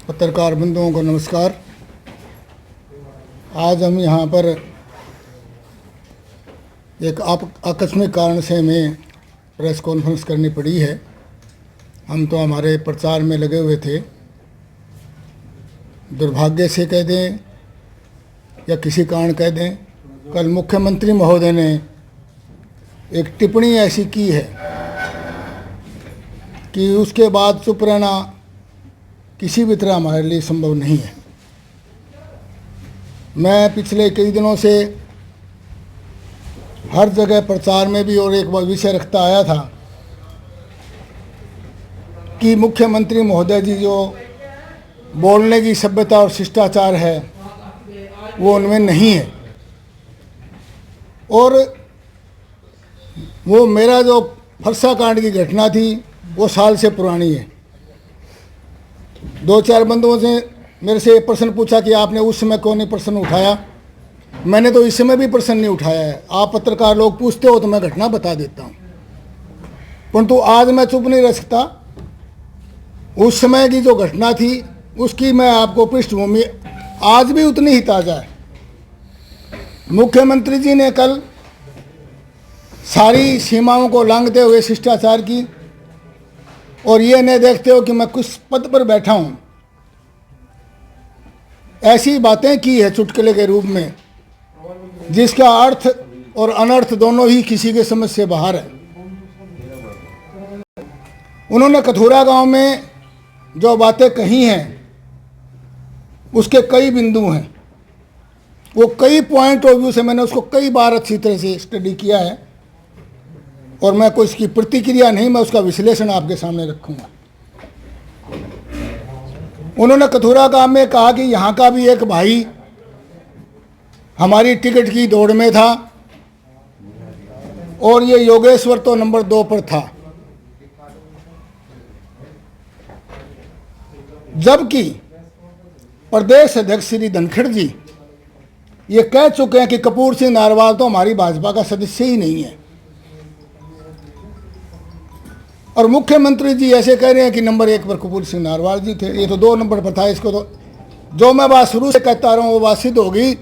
पत्रकार बंधुओं को नमस्कार। आज हम यहाँ पर एक आकस्मिक कारण से हमें प्रेस कॉन्फ्रेंस करनी पड़ी है। हम तो हमारे प्रचार में लगे हुए थे। दुर्भाग्य से कह दें या किसी कारण कह दें, कल मुख्यमंत्री महोदय ने एक टिप्पणी ऐसी की है कि उसके बाद चुप रहना किसी भी तरह हमारे लिए संभव नहीं है। मैं पिछले कई दिनों से हर जगह प्रचार में भी और एक विषय रखता आया था कि मुख्यमंत्री महोदय जी जो बोलने की सभ्यता और शिष्टाचार है वो उनमें नहीं है। और वो मेरा जो फरसा कांड की घटना थी वो साल से पुरानी है। दो चार बंधुओं से मेरे से प्रश्न पूछा कि आपने उस समय क्यों नहीं प्रश्न उठाया। मैंने तो इस समय भी प्रश्न नहीं उठाया है। आप पत्रकार लोग पूछते हो तो मैं घटना बता देता हूँ, परंतु आज मैं चुप नहीं रह सकता। उस समय की जो घटना थी उसकी मैं आपको पृष्ठभूमि आज भी उतनी ही ताज़ा है। मुख्यमंत्री जी ने कल सारी सीमाओं को लांघते हुए शिष्टाचार की और ये नहीं देखते हो कि मैं किस पद पर बैठा हूं, ऐसी बातें की है चुटकुले के रूप में जिसका अर्थ और अनर्थ दोनों ही किसी के समझ से बाहर है। उन्होंने कथूरा गांव में जो बातें कही हैं उसके कई बिंदु हैं। वो कई पॉइंट ऑफ व्यू से मैंने उसको कई बार अच्छी तरह से स्टडी किया है और मैं कोई इसकी प्रतिक्रिया नहीं, मैं उसका विश्लेषण आपके सामने रखूंगा। उन्होंने कथूरा गांव में कहा कि यहाँ का भी एक भाई हमारी टिकट की दौड़ में था और ये योगेश्वर तो नंबर 2 पर था, जबकि प्रदेश अध्यक्ष श्री धनखड़ जी ये कह चुके हैं कि कपूर सिंह नारवाल तो हमारी भाजपा का सदस्य ही नहीं है। और मुख्यमंत्री जी ऐसे कह रहे हैं कि नंबर 1 पर कपूर सिंह नारवाल जी थे, ये तो 2 नंबर पर था। इसको तो जो मैं बात शुरू से कहता रहा हूँ वो बात सिद्ध होगी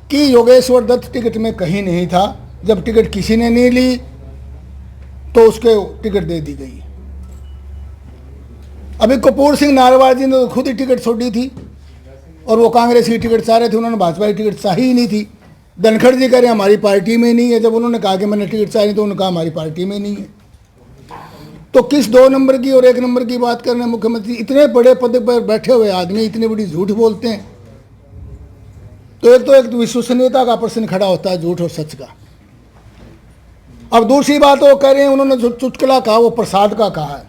कि योगेश्वर दत्त टिकट में कहीं नहीं था। जब टिकट किसी ने नहीं ली तो उसके टिकट दे दी गई। अभी कपूर सिंह नारवाल जी ने तो खुद ही टिकट छोड़ी थी और वो कांग्रेस की टिकट चाह रहे थे, उन्होंने भाजपा की टिकट चाही ही नहीं थी। धनखड़ जी कह रहे हैं हमारी पार्टी में नहीं है। जब उन्होंने कहा कि मैंने टिकट चाही तो उन्होंने कहा हमारी पार्टी में नहीं है। तो किस 2 नंबर की और 1 नंबर की बात कर रहे हैं मुख्यमंत्री? इतने बड़े पद पर बैठे हुए आदमी इतनी बड़ी झूठ बोलते हैं। तो एक विश्वसनीयता का प्रश्न खड़ा होता है झूठ और सच का। अब दूसरी बात वो कह रहे हैं, उन्होंने जो चुटकुला कहा वो प्रसाद का कहा है।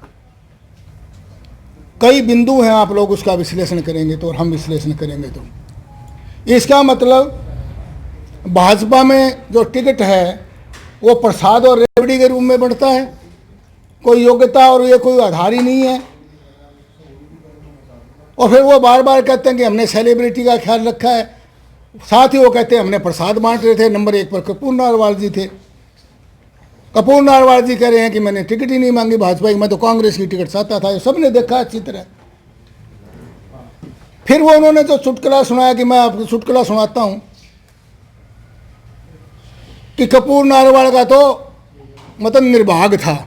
कई बिंदु हैं, आप लोग उसका विश्लेषण करेंगे तो और हम विश्लेषण करेंगे तो इसका मतलब भाजपा में जो टिकट है वो प्रसाद और रेवड़ी के रूप में बढ़ता है। कोई योग्यता और ये कोई आधार ही नहीं है। और फिर वो बार बार कहते हैं कि हमने सेलिब्रिटी का ख्याल रखा है। साथ ही वो कहते हैं हमने प्रसाद बांट रहे थे। नंबर 1 पर कपूर नारवाल जी थे। कपूर नारवाल जी कह रहे हैं कि मैंने टिकट ही नहीं मांगी भाजपा की, मैं तो कांग्रेस की टिकट चाहता था। ये सबने देखा अच्छी तरह। फिर वो उन्होंने जो चुटकुला सुनाया कि मैं आपको चुटकुला सुनाता हूं कि कपूर नारवाल का तो मतलब निर्भाग था।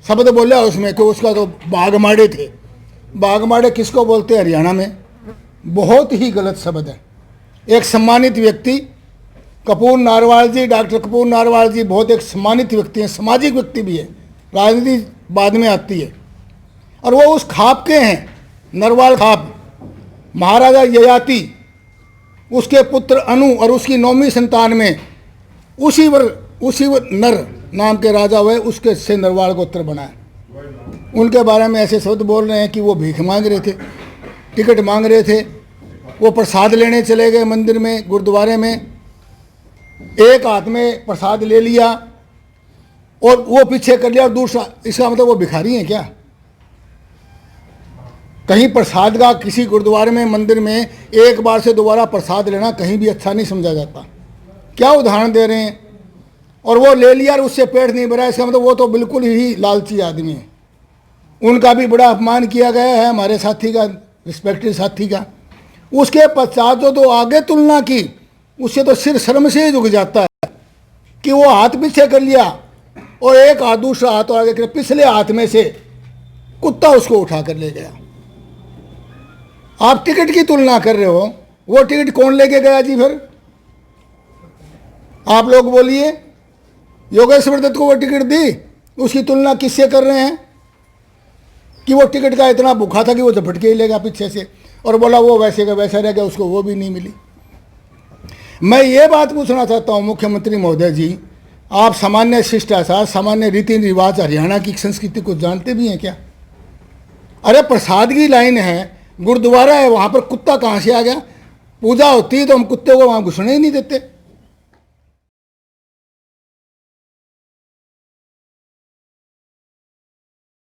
शब्द बोला उसमें कि उसका तो बागमाड़े थे। बागमाड़े किसको बोलते हैं हरियाणा में? बहुत ही गलत शब्द है। एक सम्मानित व्यक्ति कपूर नारवाल जी, डॉक्टर कपूर नारवाल जी बहुत एक सम्मानित व्यक्ति हैं, सामाजिक व्यक्ति भी है। राजनीति बाद में आती है। और वो उस खाप के हैं, नरवाल खाप। महाराजा ययाति उसके पुत्र अनु और उसकी 9वीं संतान में उसी वर नर नाम के राजा हुए, उसके से नरवाल गोत्र बना है। उनके बारे में ऐसे शब्द बोल रहे हैं कि वो भीख मांग रहे थे, टिकट मांग रहे थे। वो प्रसाद लेने चले गए मंदिर में, गुरुद्वारे में, एक हाथ में प्रसाद ले लिया और वो पीछे कर लिया और दूसरा। इसका मतलब वो भिखारी हैं क्या? कहीं प्रसाद का किसी गुरुद्वारे में मंदिर में एक बार से दोबारा प्रसाद लेना कहीं भी अच्छा नहीं समझा जाता। क्या उदाहरण दे रहे हैं? और वो ले लिया और उससे पेट नहीं भरा, इसका मतलब वो तो बिल्कुल ही लालची आदमी है। उनका भी बड़ा अपमान किया गया है, हमारे साथी का, रिस्पेक्टेड साथी का। उसके पश्चात जो तो आगे तुलना की, उससे तो सिर शर्म से ही झुक जाता है कि वो हाथ पीछे कर लिया और एक हाथ दूसरा हाथ आगे कर, पिछले हाथ में से कुत्ता उसको उठा कर ले गया। आप टिकट की तुलना कर रहे हो, वो टिकट कौन लेके गया जी? फिर आप लोग बोलिए, योगेश्वर दत्त को वो टिकट दी, उसकी तुलना किससे कर रहे हैं कि वो टिकट का इतना भूखा था कि वो झपट के ही ले गया पीछे से, और बोला वो वैसे का वैसा रह गया, उसको वो भी नहीं मिली। मैं ये बात पूछना चाहता हूँ मुख्यमंत्री महोदय जी, आप सामान्य शिष्टाचार, सामान्य रीति रिवाज, हरियाणा की संस्कृति को जानते भी हैं क्या? अरे प्रसाद की लाइन है, गुरुद्वारा है, वहाँ पर कुत्ता कहाँ से आ गया? पूजा होती है तो हम कुत्ते को वहाँ घुसने ही नहीं देते।